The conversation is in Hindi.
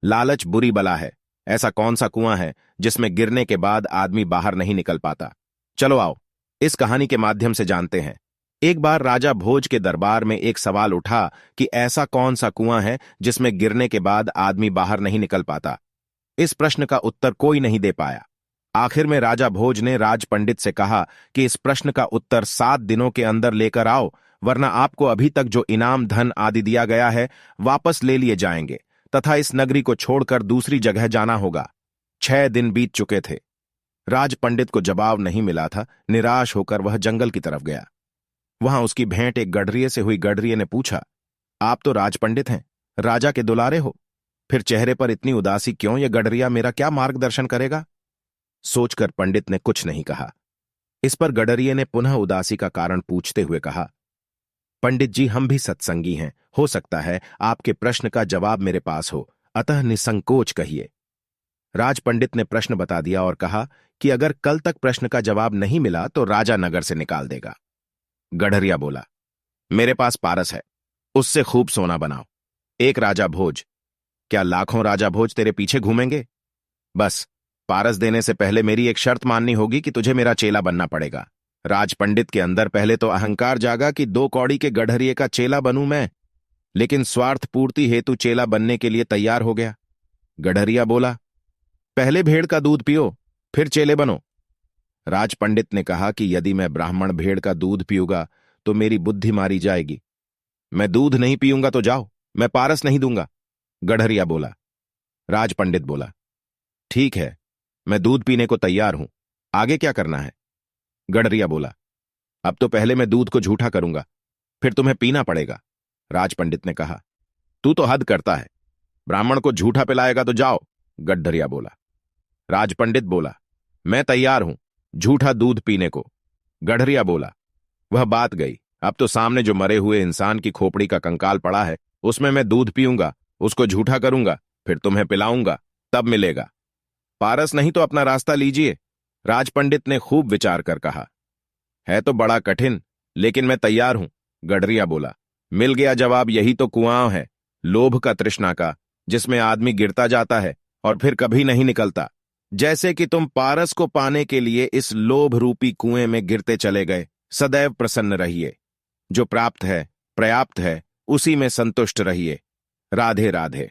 लालच बुरी बला है। ऐसा कौन सा कुआं है जिसमें गिरने के बाद आदमी बाहर नहीं निकल पाता? चलो आओ, इस कहानी के माध्यम से जानते हैं। एक बार राजा भोज के दरबार में एक सवाल उठा कि ऐसा कौन सा कुआं है जिसमें गिरने के बाद आदमी बाहर नहीं निकल पाता। इस प्रश्न का उत्तर कोई नहीं दे पाया। आखिर में राजा भोज ने राज पंडित से कहा कि इस प्रश्न का उत्तर 7 दिनों के अंदर लेकर आओ, वरना आपको अभी तक जो इनाम धन आदि दिया गया है वापस ले लिए जाएंगे तथा इस नगरी को छोड़कर दूसरी जगह जाना होगा। 6 दिन बीत चुके थे। राज पंडित को जवाब नहीं मिला था। निराश होकर वह जंगल की तरफ गया। वहां उसकी भेंट एक गडरिये से हुई। गडरिये ने पूछा, आप तो राज पंडित हैं, राजा के दुलारे हो, फिर चेहरे पर इतनी उदासी क्यों? यह गडरिया मेरा क्या मार्गदर्शन करेगा? सोचकर पंडित ने कुछ नहीं कहा। इस पर गडरिये ने पुनः उदासी का कारण पूछते हुए कहा, पंडित जी, हम भी सत्संगी हैं, हो सकता है आपके प्रश्न का जवाब मेरे पास हो, अतः निसंकोच कहिए। राज पंडित ने प्रश्न बता दिया और कहा कि अगर कल तक प्रश्न का जवाब नहीं मिला तो राजा नगर से निकाल देगा। गडरिया बोला, मेरे पास पारस है, उससे खूब सोना बनाओ। एक राजा भोज, क्या लाखों राजा भोज तेरे पीछे घूमेंगे? बस पारस देने से पहले मेरी एक शर्त माननी होगी कि तुझे मेरा चेला बनना पड़ेगा। राज पंडित के अंदर पहले तो अहंकार जागा कि 2 कौड़ी के गडरिये का चेला बनूं मैं, लेकिन स्वार्थ पूर्ति हेतु चेला बनने के लिए तैयार हो गया। गडरिया बोला, पहले भेड़ का दूध पियो, फिर चेले बनो। राज पंडित ने कहा कि यदि मैं ब्राह्मण भेड़ का दूध पीऊंगा तो मेरी बुद्धि मारी जाएगी। मैं दूध नहीं पीऊंगा तो जाओ, मैं पारस नहीं दूंगा। गडरिया बोला। राज पंडित बोला, ठीक है, मैं दूध पीने को तैयार हूं, आगे क्या करना है? गडरिया बोला, अब तो पहले मैं दूध को झूठा करूंगा, फिर तुम्हें पीना पड़ेगा। राज पंडित ने कहा, तू तो हद करता है, ब्राह्मण को झूठा पिलाएगा तो जाओ। गडरिया बोला। राज पंडित बोला, मैं तैयार हूं झूठा दूध पीने को। गडरिया बोला, वह बात गई, अब तो सामने जो मरे हुए इंसान की खोपड़ी का कंकाल पड़ा है उसमें मैं दूध पीऊंगा, उसको झूठा करूंगा, फिर तुम्हें पिलाऊंगा, तब मिलेगा। पारस नहीं तो अपना रास्ता लीजिए। राज पंडित ने खूब विचार कर कहा, है तो बड़ा कठिन, लेकिन मैं तैयार हूं। गडरिया बोला, मिल गया जवाब, यही तो कुआं है, लोभ का, तृष्णा का, जिसमें आदमी गिरता जाता है और फिर कभी नहीं निकलता। जैसे कि तुम पारस को पाने के लिए इस लोभ रूपी कुएं में गिरते चले गए। सदैव प्रसन्न रहिए, जो प्राप्त है, पर्याप्त है, उसी में संतुष्ट रहिए। राधे राधे।